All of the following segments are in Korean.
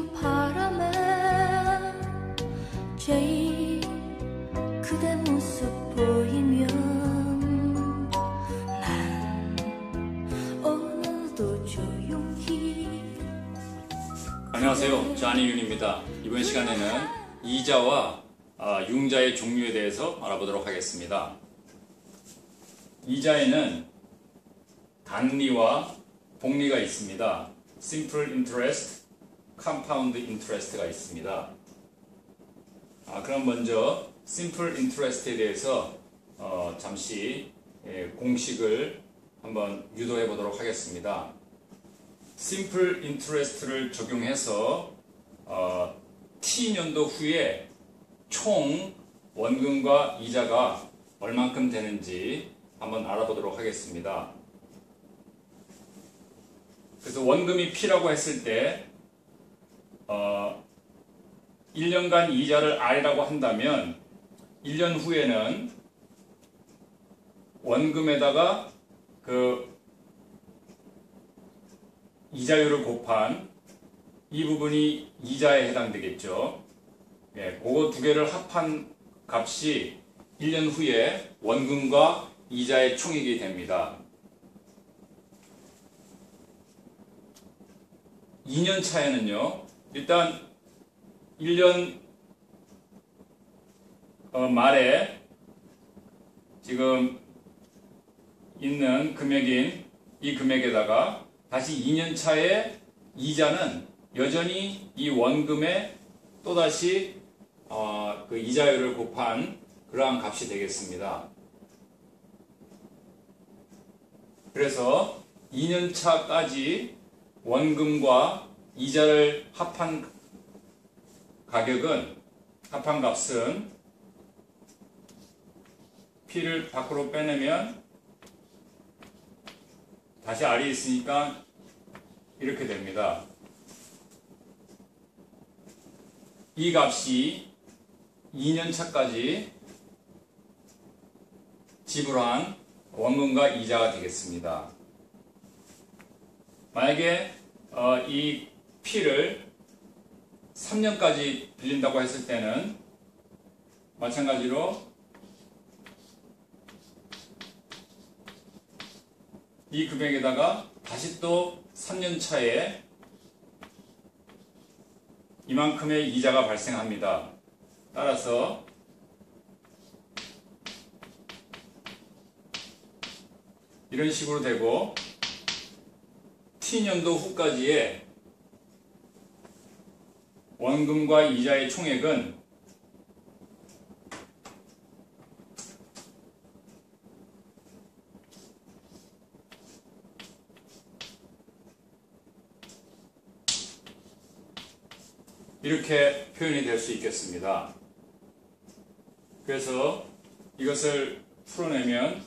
휘날리는 바람에 제일 그대 모습 보이면 난 오늘도 조용히. 안녕하세요, 쟈니윤입니다. 이번 시간에는 이자와 융자의 종류에 대해서 알아보도록 하겠습니다. 이자에는 단리와 복리가 있습니다. Simple Interest, Compound Interest가 있습니다. 그럼 먼저 Simple Interest에 대해서 잠시 공식을 한번 유도해 보도록 하겠습니다. Simple Interest를 적용해서 T년도 후에 총 원금과 이자가 얼만큼 되는지 한번 알아보도록 하겠습니다. 그래서 원금이 P라고 했을 때 1년간 이자를 R이라고 한다면 1년 후에는 원금에다가 그 이자율을 곱한 이 부분이 이자에 해당되겠죠. 그거 두 개를 합한 값이 1년 후에 원금과 이자의 총액이 됩니다. 2년 차에는요, 일단 1년 말에 지금 있는 금액인 이 금액에다가 다시 2년 차에 이자는 여전히 이 원금에 또다시 그 이자율을 곱한 그러한 값이 되겠습니다. 그래서 2년 차까지 원금과 이자를 합한 합한 값은 P를 밖으로 빼내면 다시 R이 있으니까 이렇게 됩니다. 이 값이 2년 차까지 지불한 원금과 이자가 되겠습니다. 만약에 이 P를 3년까지 빌린다고 했을 때는 마찬가지로 이 금액에다가 다시 또 3년 차에 이만큼의 이자가 발생합니다. 따라서 이런 식으로 되고 T년도 후까지의 원금과 이자의 총액은 이렇게 표현이 될 수 있겠습니다. 그래서 이것을 풀어내면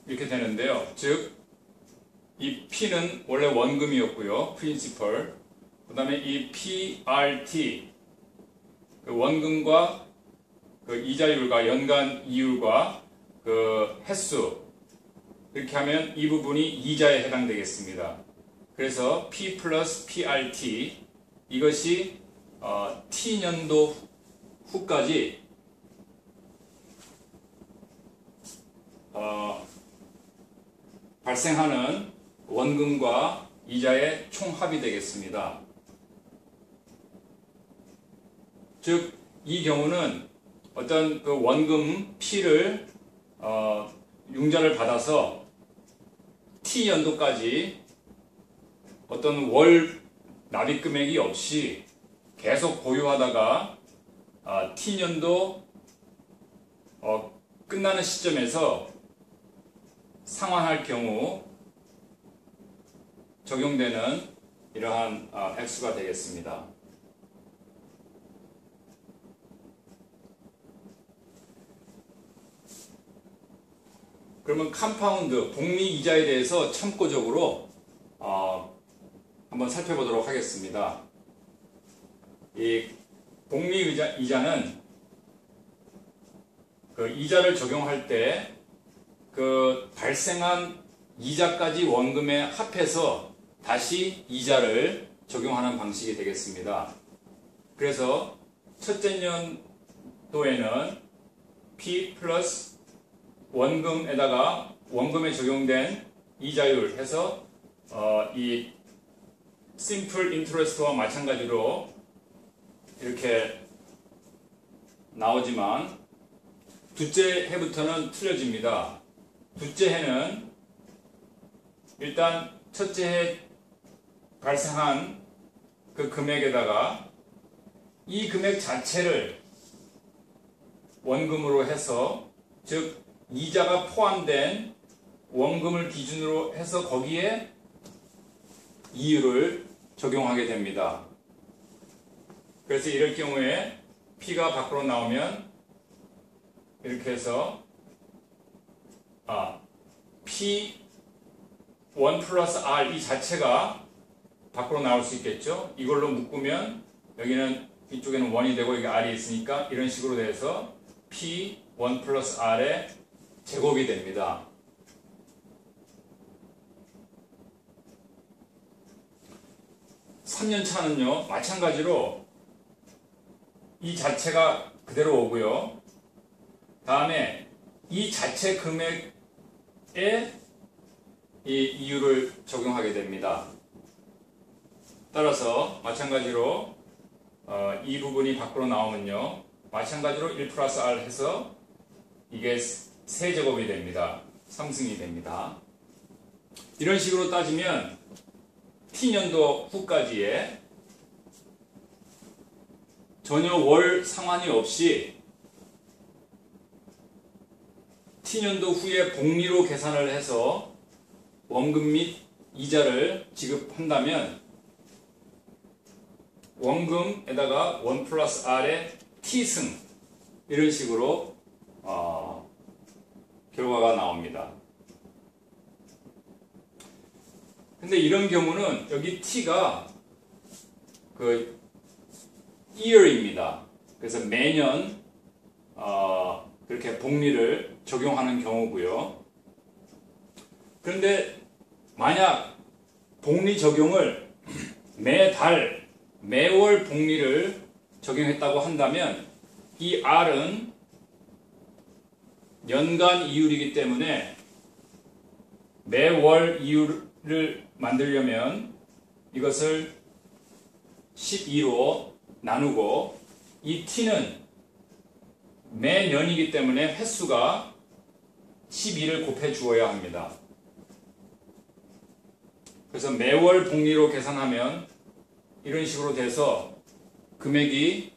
이렇게 되는데요. 즉, 이 P는 원래 원금이었고요. Principal. 그 다음에 이 PRT, 그 원금과 그 이자율과 연간 이율과 그 횟수, 이렇게 하면 이 부분이 이자에 해당되겠습니다. 그래서 P 플러스 PRT, 이것이 T년도 후까지 발생하는 원금과 이자의 총합이 되겠습니다. 즉, 이 경우는 어떤 그 원금 P를 융자를 받아서 T연도까지 어떤 월 납입 금액이 없이 계속 보유하다가 T년도 끝나는 시점에서 상환할 경우 적용되는 이러한 액수가 되겠습니다. 그러면 컴파운드, 복리 이자에 대해서 참고적으로 한번 살펴보도록 하겠습니다. 이 복리 이자는 그 이자를 적용할 때 그 발생한 이자까지 원금에 합해서 다시 이자를 적용하는 방식이 되겠습니다. 그래서 첫째 년도에는 P 플러스 원금에다가 원금에 적용된 이자율 해서 이 심플 인트레스트와 마찬가지로 이렇게 나오지만 둘째 해부터는 틀려집니다. 둘째 해는 일단 첫째 해 발생한 그 금액에다가 이 금액 자체를 원금으로 해서, 즉 이자가 포함된 원금을 기준으로 해서 거기에 이율을 적용하게 됩니다. 그래서 이럴 경우에 P가 밖으로 나오면 이렇게 해서 P1 플러스 R 이 자체가 밖으로 나올 수 있겠죠. 이걸로 묶으면 여기는 이쪽에는 1이 되고 여기 R이 있으니까 이런 식으로 돼서 P1 플러스 R의 제곱이 됩니다. (3년) 차는요 마찬가지로 이 자체가 그대로 오고요. 다음에 이 자체 금액에 이 이율을 적용하게 됩니다. 따라서 마찬가지로 이 부분이 밖으로 나오면요 마찬가지로 1 플러스 R 해서 이게 세제곱이 됩니다. 상승이 됩니다. 이런 식으로 따지면 T년도 후까지의 전혀 월 상환이 없이 T년도 후에 복리로 계산을 해서 원금 및 이자를 지급한다면 원금에다가 1 플러스 R의 T승 이런 식으로 결과가 나옵니다. 근데 이런 경우는 여기 T가 그 year입니다. 그래서 매년 그렇게 복리를 적용하는 경우고요. 그런데 만약 복리 적용을 매달, 매월 복리를 적용했다고 한다면 이 R은 연간 이율이기 때문에 매월 이율을 만들려면 이것을 12로 나누고 이 T는 매년이기 때문에 횟수가 12를 곱해 주어야 합니다. 그래서 매월 복리로 계산하면 이런 식으로 돼서 금액이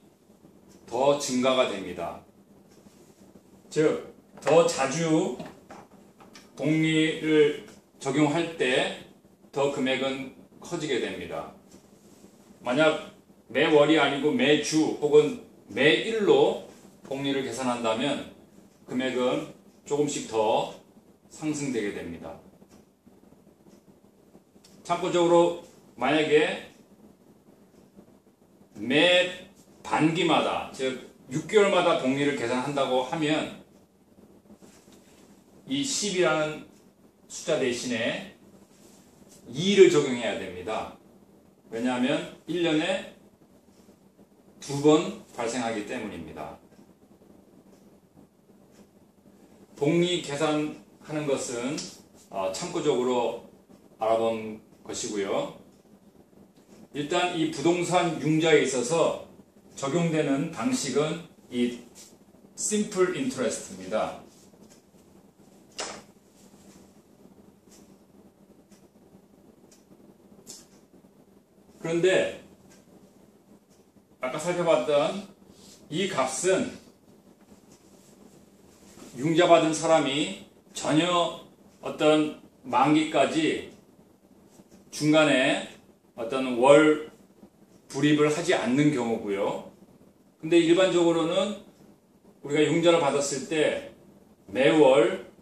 더 증가가 됩니다. 즉, 더 자주 복리를 적용할 때 더 금액은 커지게 됩니다. 만약 매월이 아니고 매주 혹은 매일로 복리를 계산한다면 금액은 조금씩 더 상승되게 됩니다. 참고적으로 만약에 매 반기마다, 즉 6개월마다 복리를 계산한다고 하면 이 10이라는 숫자 대신에 2를 적용해야 됩니다. 왜냐하면 1년에 2번 발생하기 때문입니다. 복리 계산하는 것은 참고적으로 알아본 것이고요. 일단 이 부동산 융자에 있어서 적용되는 방식은 이 simple interest입니다. 그런데 아까 살펴봤던 이 값은 융자받은 사람이 전혀 어떤 만기까지 중간에 어떤 월 불입을 하지 않는 경우고요. 근데 일반적으로는 우리가 융자를 받았을 때 매월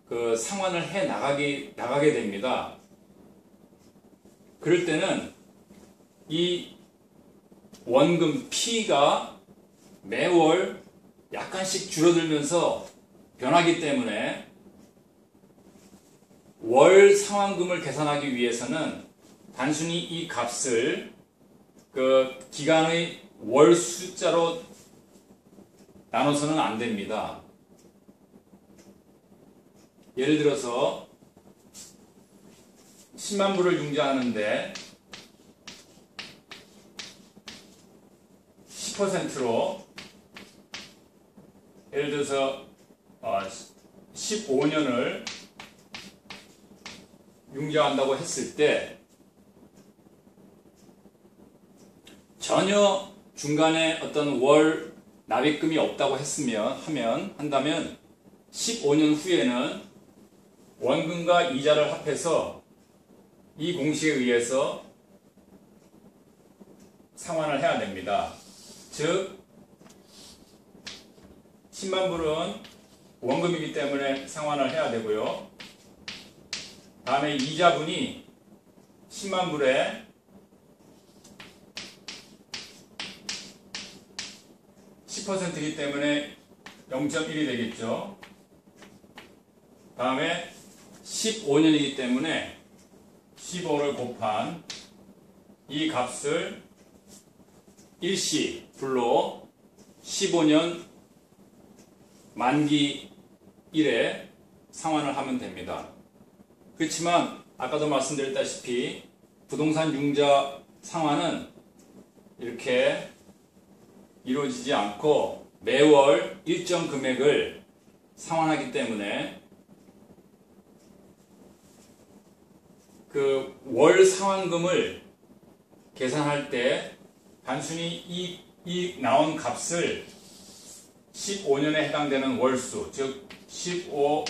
그 상환을 해 나가게 됩니다. 그럴 때는 이 원금 P가 매월 약간씩 줄어들면서 변하기 때문에 월 상환금을 계산하기 위해서는 단순히 이 값을 그 기간의 월 숫자로 나눠서는 안 됩니다. 예를 들어서 10만 불을 융자하는데 10%로 예를 들어서 15년을 융자한다고 했을 때 전혀 중간에 어떤 월 납입금이 없다고 한다면 15년 후에는 원금과 이자를 합해서 이 공식에 의해서 상환을 해야 됩니다. 즉 10만 불은 원금이기 때문에 상환을 해야 되고요. 다음에 이자분이 10만 불에 10%이기 때문에 0.1이 되겠죠. 다음에 15년이기 때문에 15를 곱한 이 값을 일시불로 15년 만기 일에 상환을 하면 됩니다. 그렇지만 아까도 말씀드렸다시피 부동산 융자 상환은 이렇게 이루어지지 않고 매월 일정 금액을 상환하기 때문에 그 월 상환금을 계산할 때 단순히 이 나온 값을 15년에 해당되는 월수, 즉 15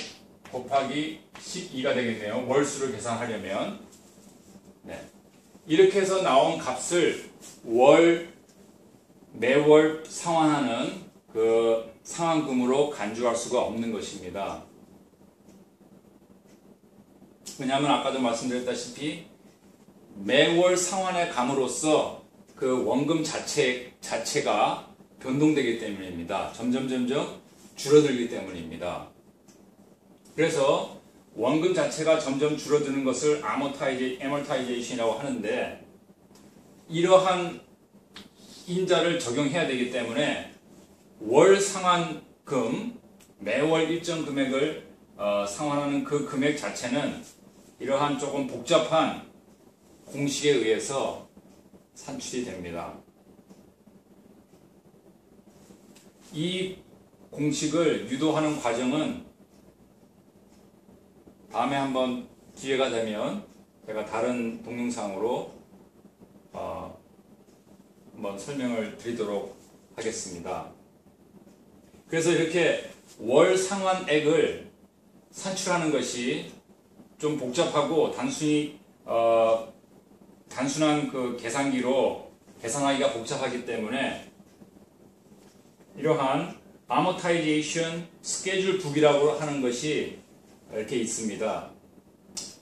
곱하기 12가 되겠네요. 월수를 계산하려면 이렇게 해서 나온 값을 매월 상환하는 그 상환금으로 간주할 수가 없는 것입니다. 왜냐하면 아까도 말씀드렸다시피 매월 상환해 감으로써 그 원금 자체가 변동되기 때문입니다. 점점 줄어들기 때문입니다. 그래서 원금 자체가 점점 줄어드는 것을 애머타이제이션이라고 하는데 이러한 인자를 적용해야 되기 때문에 월 상환금, 매월 일정 금액을 상환하는 그 금액 자체는 이러한 조금 복잡한 공식에 의해서 산출이 됩니다. 이 공식을 유도하는 과정은 다음에 한번 기회가 되면 제가 다른 동영상으로 한번 설명을 드리도록 하겠습니다. 그래서 이렇게 월 상환액을 산출하는 것이 좀 복잡하고 단순한 그 계산기로 계산하기가 복잡하기 때문에 이러한 아모타이제이션 스케줄 북이라고 하는 것이 이렇게 있습니다.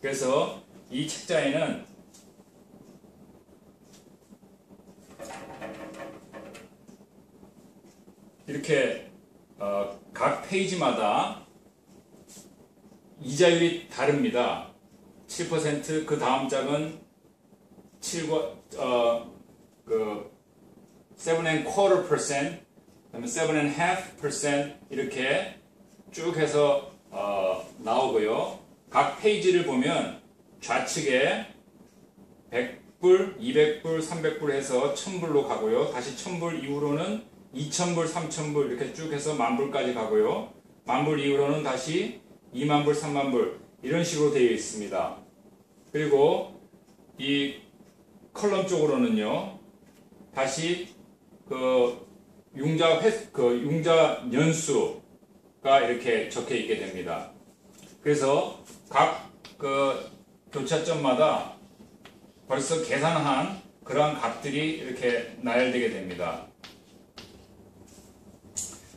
그래서 이 책자에는 이렇게 각 페이지마다 이자율이 다릅니다. 7%, 그 다음 장은 7.25%, 그다음에 7.5% 이렇게 쭉 해서 나오고요. 각 페이지를 보면 좌측에 100불, 200불, 300불 해서 1000불로 가고요. 다시 1000불 이후로는 2000불, 3000불 이렇게 쭉 해서 만불까지 가고요. 만불 이후로는 다시 2만불, 3만불 이런 식으로 되어 있습니다. 그리고 이 컬럼 쪽으로는요. 다시 융자 연수가 이렇게 적혀 있게 됩니다. 그래서 각 교차점마다 벌써 계산한 그러한 값들이 이렇게 나열되게 됩니다.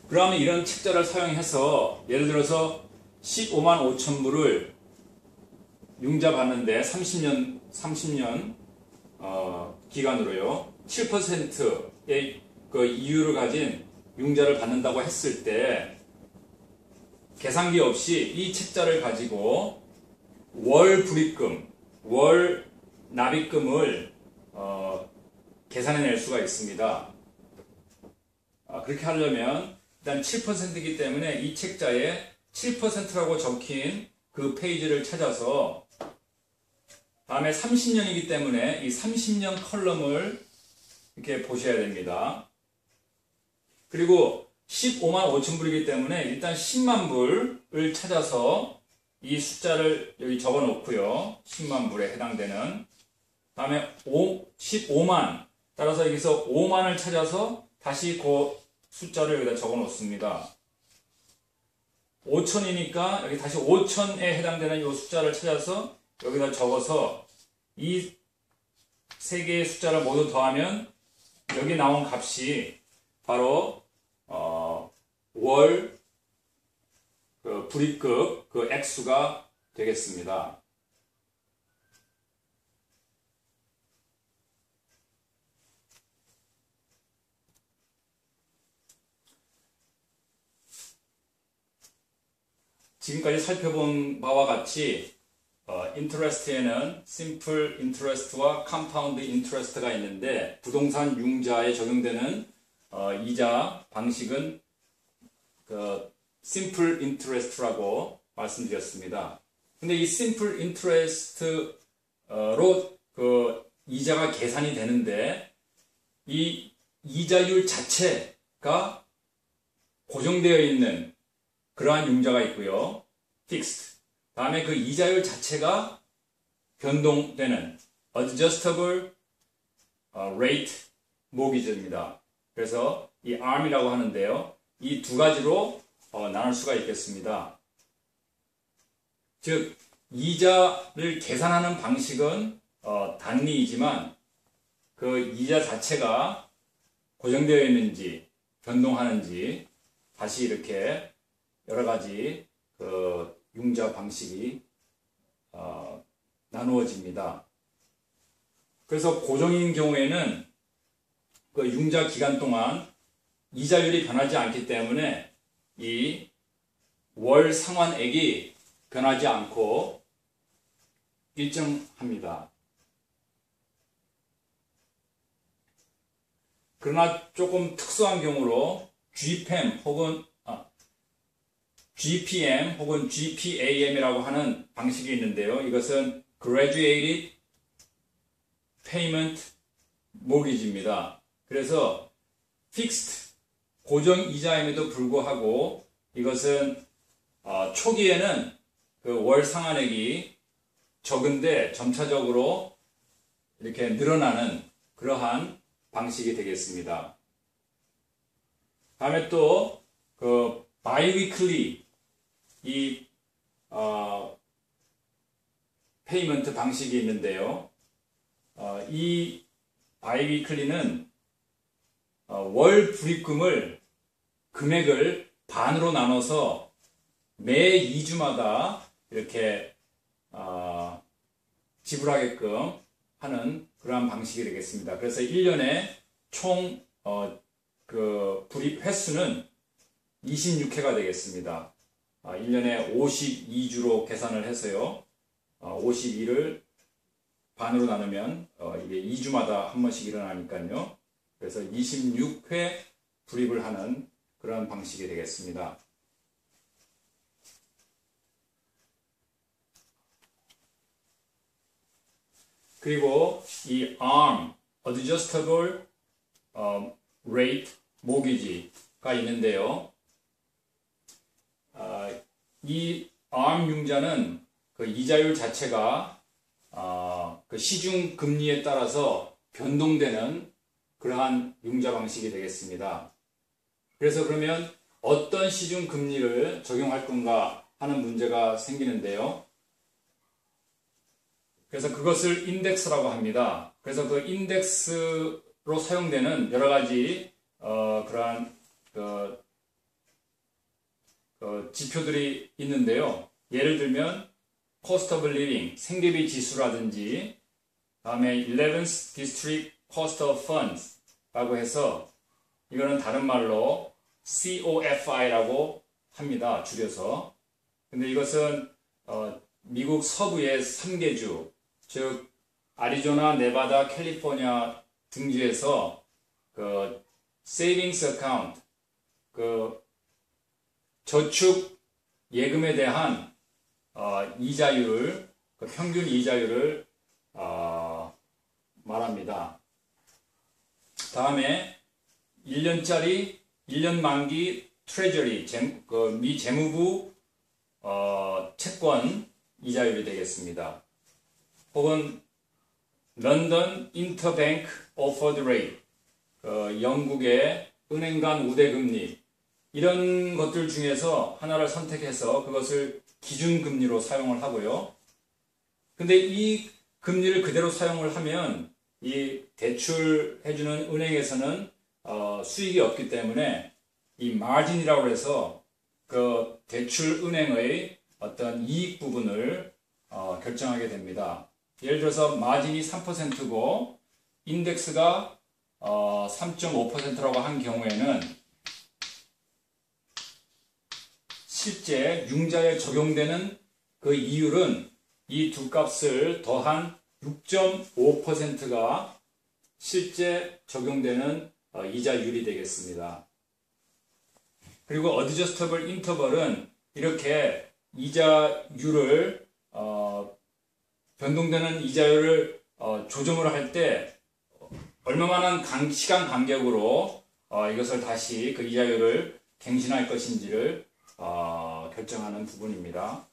그러면 이런 책자를 사용해서 예를 들어서 15만 5천 불을 융자 받는데 30년 기간으로요. 7%의 그 이율을 가진 융자를 받는다고 했을 때 계산기 없이 이 책자를 가지고 월 불입금, 월 납입금을 계산해낼 수가 있습니다. 그렇게 하려면 일단 7%이기 때문에 이 책자에 7%라고 적힌 그 페이지를 찾아서 다음에 30년이기 때문에 이 30년 컬럼을 이렇게 보셔야 됩니다. 그리고 15만 5천 불이기 때문에 일단 10만 불을 찾아서 이 숫자를 여기 적어 놓고요. 10만 불에 해당되는. 다음에 15만. 따라서 여기서 5만을 찾아서 다시 그 숫자를 여기다 적어 놓습니다. 5천이니까 여기 다시 5천에 해당되는 이 숫자를 찾아서 여기다 적어서 이 세 개의 숫자를 모두 더하면 여기 나온 값이 바로 월 불입금 그 액수가 되겠습니다. 지금까지 살펴본 바와 같이 인터레스트에는 심플 인터레스트와 컴파운드 인터레스트가 있는데 부동산 융자에 적용되는 이자 방식은 심플 인터레스트라고 말씀드렸습니다. 근데 이 심플 인터레스트로 이자가 계산이 되는데 이 이자율 자체가 고정되어 있는 그러한 융자가 있고요. fixed. 다음에 그 이자율 자체가 변동되는 adjustable rate mortgage입니다. 그래서 이 ARM이라고 하는데요. 이 두 가지로 나눌 수가 있겠습니다. 즉 이자를 계산하는 방식은 단리이지만 그 이자 자체가 고정되어 있는지 변동하는지 다시 이렇게 여러 가지 융자 방식이 나누어집니다. 그래서 고정인 경우에는 그 융자 기간 동안 이자율이 변하지 않기 때문에 이 월 상환액이 변하지 않고 일정합니다. 그러나 조금 특수한 경우로 GPM 혹은 GPM 혹은 GPAM이라고 하는 방식이 있는데요. 이것은 Graduated Payment Mortgage입니다. 그래서 Fixed 고정 이자임에도 불구하고 이것은 초기에는 그 월 상환액이 적은데 점차적으로 이렇게 늘어나는 그러한 방식이 되겠습니다. 다음에 또 그 바이위클리 이 페이먼트 방식이 있는데요. 이 바이위클리는 월 불입금을 금액을 반으로 나눠서 매 2주마다 이렇게 지불하게끔 하는 그러한 방식이 되겠습니다. 그래서 1년에 총 그 불입 횟수는 26회가 되겠습니다. 1년에 52주로 계산을 해서요. 52를 반으로 나누면 이게 2주마다 한 번씩 일어나니까요. 그래서 26회 불입을 하는 그런 방식이 되겠습니다. 그리고 이 ARM, Adjustable Rate Mortgage가 있는데요. 이 ARM 융자는 그 이자율 자체가 그 시중 금리에 따라서 변동되는 그러한 융자 방식이 되겠습니다. 그래서 그러면 어떤 시중 금리를 적용할 건가 하는 문제가 생기는데요. 그래서 그것을 인덱스라고 합니다. 그래서 그 인덱스로 사용되는 여러 가지 그러한 지표들이 있는데요. 예를 들면 Cost of Living, 생계비 지수라든지 다음에 11th District Cost of Funds 라고 해서 이거는 다른 말로 COFI라고 합니다. 줄여서. 근데 이것은 미국 서부의 3개주, 즉 아리조나, 네바다, 캘리포니아 등지에서 그 세이빙스 어카운트, 그 저축 예금에 대한 이자율을, 그 평균 이자율을 말합니다. 다음에 1년 만기 트레저리, 미 재무부 채권 이자율이 되겠습니다. 혹은 런던 인터뱅크 오퍼드 레이트, 영국의 은행 간 우대금리, 이런 것들 중에서 하나를 선택해서 그것을 기준금리로 사용을 하고요. 근데 이 금리를 그대로 사용을 하면 이 대출해주는 은행에서는 수익이 없기 때문에 이 마진이라고 해서 그 대출 은행의 어떤 이익 부분을 결정하게 됩니다. 예를 들어서 마진이 3%고 인덱스가 3.5%라고 한 경우에는 실제 융자에 적용되는 그 이율은 이 두 값을 더한 6.5%가 실제 적용되는 이자율이 되겠습니다. 그리고 어드저스터블 인터벌은 이렇게 이자율을 변동되는 이자율을 조정을 할 때 얼마만한 시간 간격으로 이것을 다시 그 이자율을 갱신할 것인지를 결정하는 부분입니다.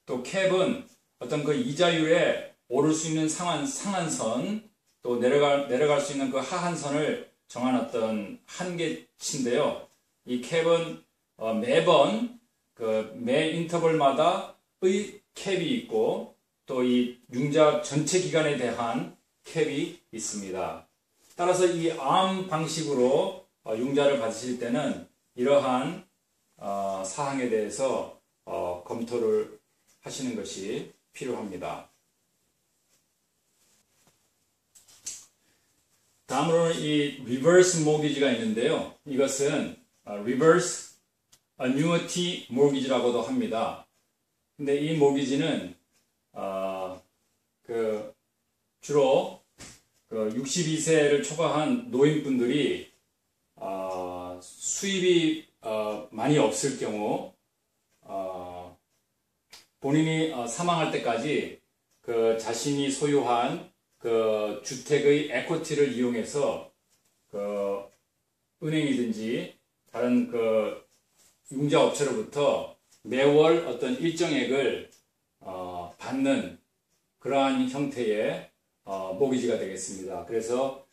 또 캡은 어떤 그 이자율에 오를 수 있는 상한선, 또 내려갈 수 있는 그 하한선을 정한 어떤 한계치인데요. 이 캡은 매번 매 인터벌마다의 캡이 있고 또 이 융자 전체 기간에 대한 캡이 있습니다. 따라서 이 암 방식으로 융자를 받으실 때는 이러한 사항에 대해서 검토를 하시는 것이 필요합니다. 다음으로는 이 리버스 모기지가 있는데요. 이것은 리버스 어뉴어티 모기지라고도 합니다. 근데 이 모기지는 주로 62세를 초과한 노인분들이 수입이 많이 없을 경우 본인이 사망할 때까지 그 자신이 소유한 그 주택의 에코티를 이용해서 그 은행이든지 다른 그 융자 업체로부터 매월 어떤 일정액을 받는 그러한 형태의 모기지가 되겠습니다. 그래서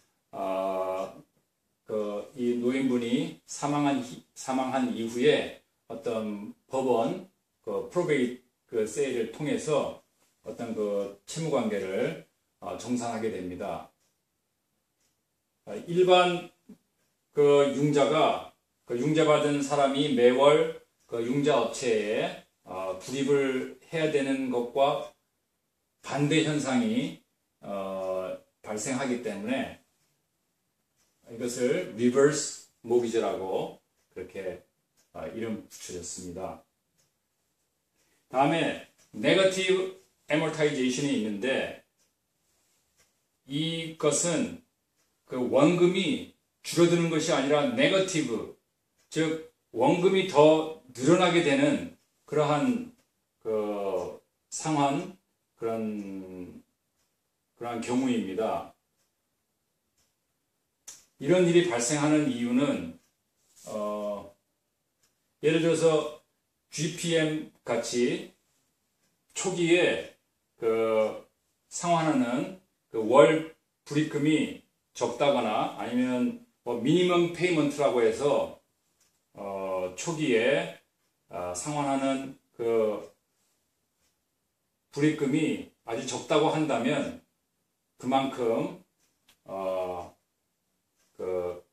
이 노인분이 사망한 이후에 어떤 법원 프로베이트 세일을 통해서 어떤 그 채무 관계를 정산하게 됩니다. 일반 그 융자가 융자받은 사람이 매월 그 융자 업체에 불입을 해야 되는 것과 반대 현상이 발생하기 때문에 이것을 리버스 모기지라고 그렇게 이름 붙여졌습니다. 다음에 네거티브 애모타이제이션이 있는데 이것은 그 원금이 줄어드는 것이 아니라 네거티브, 즉 원금이 더 늘어나게 되는 그러한 그 상황, 그러한 경우입니다. 이런 일이 발생하는 이유는 예를 들어서 GPM 같이 초기에 그 상환하는 그 월 불입금이 적다거나 아니면 미니멈 페이먼트라고 해서 초기에 상환하는 그 불입금이 아주 적다고 한다면 그만큼 그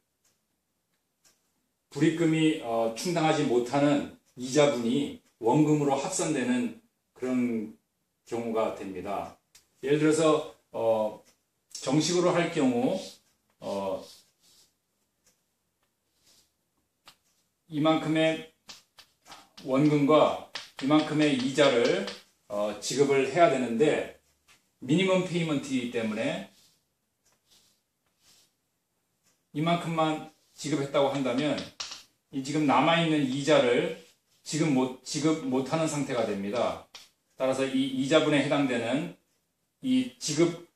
불입금이 충당하지 못하는 이자분이 원금으로 합산되는 그런 경우가 됩니다. 예를 들어서 정식으로 할 경우 이만큼의 원금과 이만큼의 이자를 지급을 해야 되는데 미니멈 페이먼트이기 때문에 이만큼만 지급했다고 한다면 이 지금 남아있는 이자를 지급 못하는 상태가 됩니다. 따라서 이 이자분에 해당되는 이 지급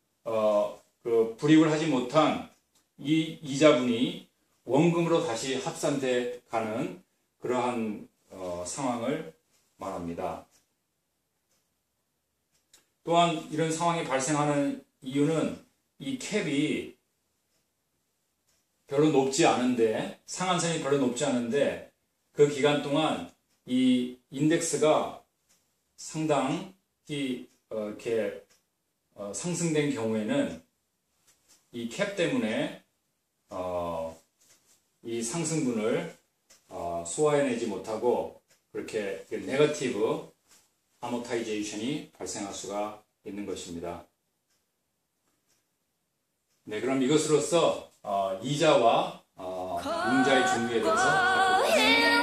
불입을 하지 못한 이 이자분이 원금으로 다시 합산돼 가는 그러한 상황을 말합니다. 또한 이런 상황이 발생하는 이유는 이 캡이 별로 높지 않은데, 상한선이 별로 높지 않은데 그 기간 동안 이 인덱스가 상당히 이렇게 상승된 경우에는 이 캡 때문에 이 상승분을 소화해내지 못하고 그렇게 네거티브 아모타이제이션이 발생할 수가 있는 것입니다. 네, 그럼 이것으로써 이자와 융자의 종류에 대해서 살펴보겠습니다.